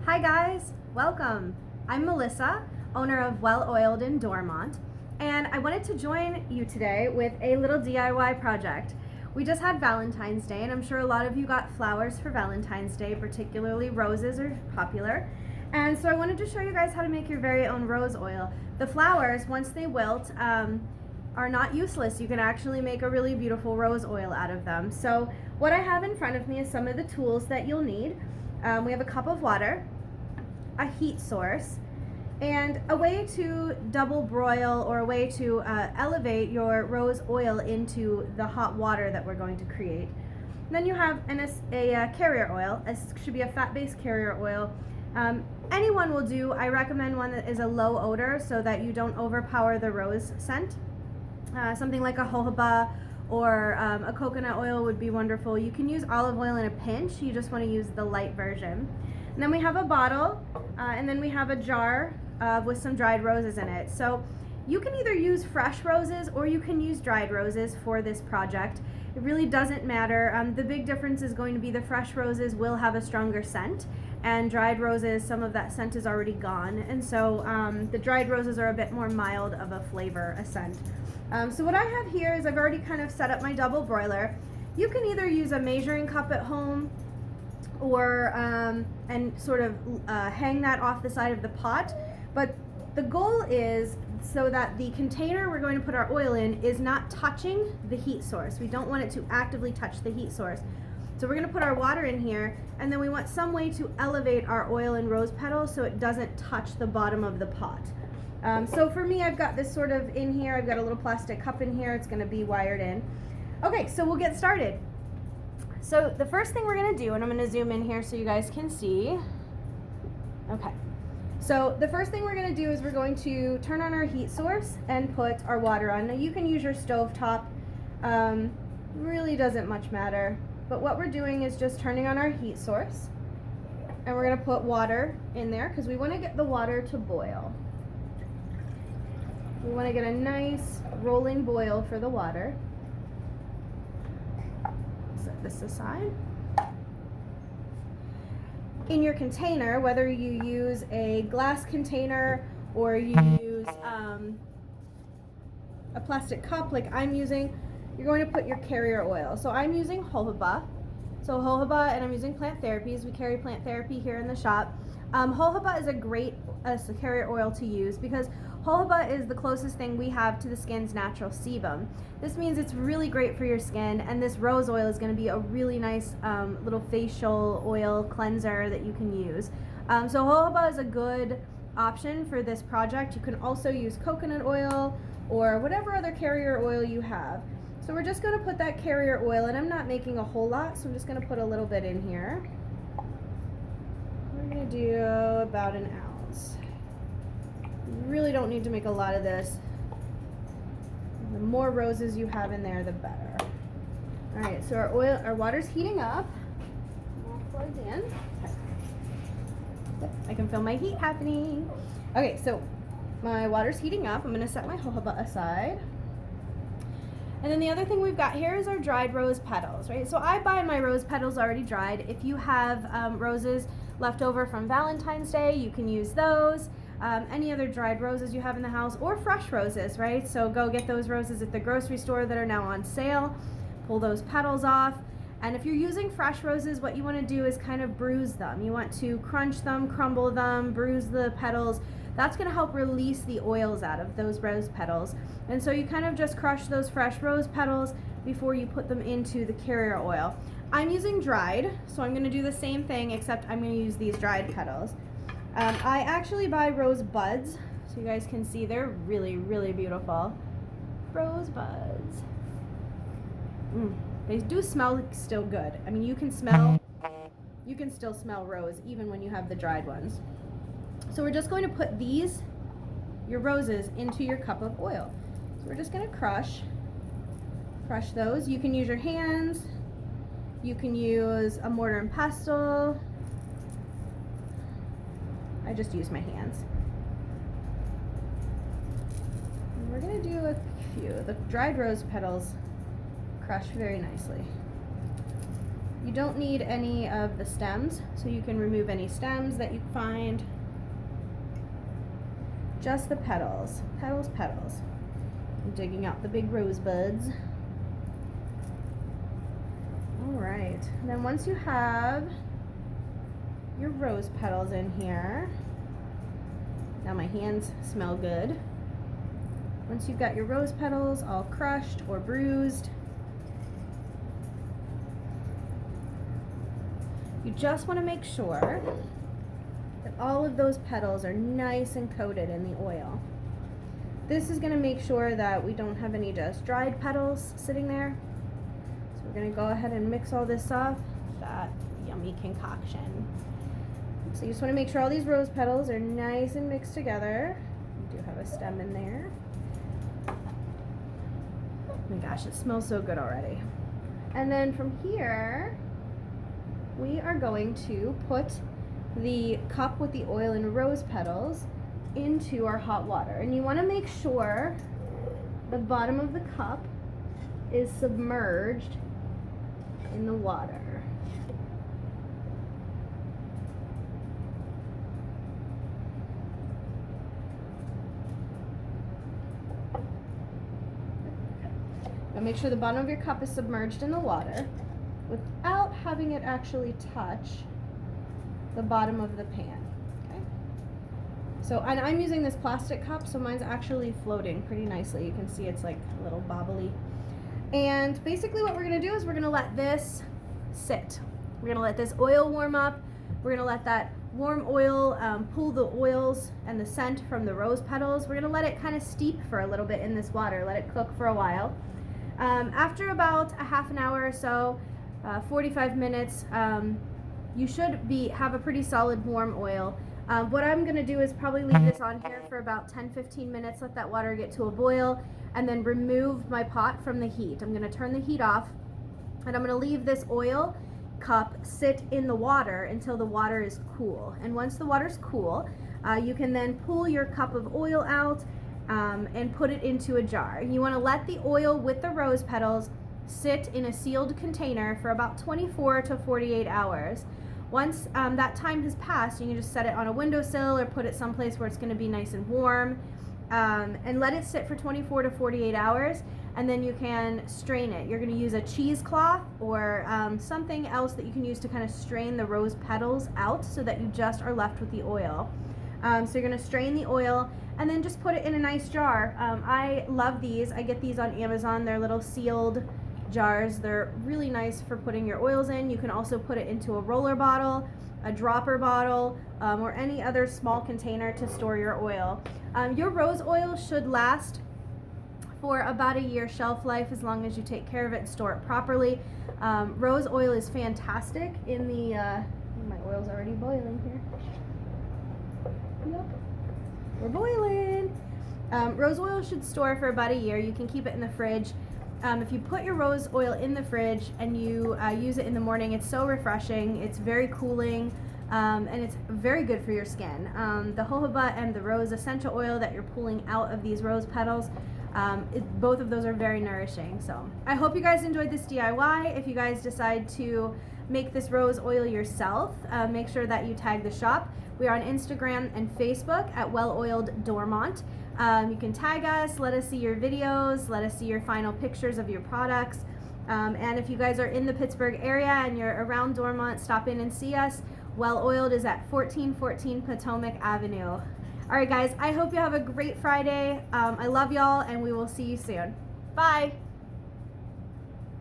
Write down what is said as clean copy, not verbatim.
Hi guys, welcome. I'm Melissa, owner of Well Oiled in Dormont, and I wanted to join you today with a little DIY project. We just had Valentine's Day, and I'm sure a lot of you got flowers for Valentine's Day, particularly roses are popular. And so I wanted to show you guys how to make your very own rose oil. The flowers, once they wilt, are not useless. You can actually make a really beautiful rose oil out of them. So what I have in front of me is some of the tools that you'll need. We have a cup of water, a heat source, and a way to double broil, or a way to elevate your rose oil into the hot water that we're going to create. And then you have a carrier oil. It should be a fat-based carrier oil. Anyone will do. I recommend one that is a low odor so that you don't overpower the rose scent. Something like a jojoba or a coconut oil would be wonderful. You can use olive oil in a pinch. You just want to use the light version. And then we have a bottle, and then we have a jar with some dried roses in it. So you can either use fresh roses or you can use dried roses for this project. It really doesn't matter. The big difference is going to be the fresh roses will have a stronger scent, and dried roses, some of that scent is already gone. And so the dried roses are a bit more mild of a flavor, a scent. So what I have here is I've already kind of set up my double broiler. You can either use a measuring cup at home or and sort of hang that off the side of the pot. But the goal is so that the container we're going to put our oil in is not touching the heat source. We don't want it to actively touch the heat source. So we're going to put our water in here, and then we want some way to elevate our oil and rose petals so it doesn't touch the bottom of the pot. So for me, I've got this sort of in here. I've got a little plastic cup in here. It's going to be wired in. Okay, so we'll get started. So the first thing we're going to do, and I'm going to zoom in here so you guys can see. Okay. So the first thing we're going to do is we're going to turn on our heat source and put our water on. Now you can use your stove top. Really doesn't much matter. But what we're doing is just turning on our heat source, and we're going to put water in there because we want to get the water to boil. We want to get a nice rolling boil for the water. Set this aside. In your container, whether you use a glass container or you use a plastic cup like I'm using, you're going to put your carrier oil. So I'm using jojoba. So jojoba, and I'm using Plant Therapies. We carry Plant Therapy here in the shop. Jojoba is a great carrier oil to use because jojoba is the closest thing we have to the skin's natural sebum. This means it's really great for your skin, and this rose oil is going to be a really nice little facial oil cleanser that you can use. So jojoba is a good option for this project. You can also use coconut oil or whatever other carrier oil you have. So we're just going to put that carrier oil, and I'm not making a whole lot, so I'm just going to put a little bit in here. We're going to do about an ounce. You really don't need to make a lot of this. The more roses you have in there, the better. All right, so our water's heating up. All plugged in. Okay. Yep, I can feel my heat happening. Okay, so my water's heating up. I'm going to set my jojoba aside. And then the other thing we've got here is our dried rose petals, right? So I buy my rose petals already dried. If you have roses left over from Valentine's Day, you can use those. Any other dried roses you have in the house, or fresh roses, right? So go get those roses at the grocery store that are now on sale. Pull those petals off. And if you're using fresh roses, what you want to do is kind of bruise them. You want to crunch them, crumble them, bruise the petals. That's going to help release the oils out of those rose petals. And so you kind of just crush those fresh rose petals before you put them into the carrier oil. I'm using dried, so I'm going to do the same thing, except I'm going to use these dried petals. I actually buy rose buds, so you guys can see they're really, really beautiful. Rose buds. They do smell still good. I mean, you can still smell rose even when you have the dried ones. So we're just going to put your roses into your cup of oil. So we're just going to crush those. You can use your hands. You can use a mortar and pestle. I just use my hands. And we're going to do a few. The dried rose petals crush very nicely. You don't need any of the stems, so you can remove any stems that you find. Just the petals, petals, petals. I'm digging out the big rosebuds. All right, and then once you have your rose petals in here, now my hands smell good. Once you've got your rose petals all crushed or bruised, you just want to make sure that all of those petals are nice and coated in the oil. This is going to make sure that we don't have any just dried petals sitting there. So we're going to go ahead and mix all this up, that yummy concoction. So you just want to make sure all these rose petals are nice and mixed together. We do have a stem in there. Oh my gosh, it smells so good already. And then from here, we are going to put the cup with the oil and rose petals into our hot water. And you want to make sure the bottom of the cup is submerged in the water. Now make sure the bottom of your cup is submerged in the water without having it actually touch the bottom of the pan. Okay? So, and I'm using this plastic cup, so mine's actually floating pretty nicely. You can see it's like a little bobbly. And basically what we're gonna do is we're gonna let this sit. We're gonna let this oil warm up. We're gonna let that warm oil pull the oils and the scent from the rose petals. We're gonna let it kind of steep for a little bit in this water, let it cook for a while. After about a half an hour or so, 45 minutes, you should have a pretty solid warm oil. What I'm going to do is probably leave this on here for about 10-15 minutes, let that water get to a boil, and then remove my pot from the heat. I'm going to turn the heat off, and I'm going to leave this oil cup sit in the water until the water is cool. And once the water's cool, you can then pull your cup of oil out and put it into a jar. You want to let the oil with the rose petals sit in a sealed container for about 24 to 48 hours. Once that time has passed, you can just set it on a windowsill or put it someplace where it's going to be nice and warm, and let it sit for 24 to 48 hours, and then you can strain it. You're going to use a cheesecloth or something else that you can use to kind of strain the rose petals out so that you just are left with the oil. So you're going to strain the oil and then just put it in a nice jar. I love these. I get these on Amazon. They're little sealed jars. They're really nice for putting your oils in. You can also put it into a roller bottle, a dropper bottle, or any other small container to store your oil. Your rose oil should last for about a year shelf life as long as you take care of it and store it properly. Rose oil is fantastic in the, my oil's already boiling here. Yep, we're boiling. Rose oil should store for about a year. You can keep it in the fridge. If you put your rose oil in the fridge and you use it in the morning, it's so refreshing, it's very cooling, and it's very good for your skin. The jojoba and the rose essential oil that you're pulling out of these rose petals, both of those are very nourishing. So I hope you guys enjoyed this DIY. If you guys decide to make this rose oil yourself, make sure that you tag the shop. We are on Instagram and Facebook at Well Oiled Dormont. You can tag us, let us see your videos, let us see your final pictures of your products. And if you guys are in the Pittsburgh area and you're around Dormont, stop in and see us. Well Oiled is at 1414 Potomac Avenue. All right, guys, I hope you have a great Friday. I love y'all, and we will see you soon. Bye.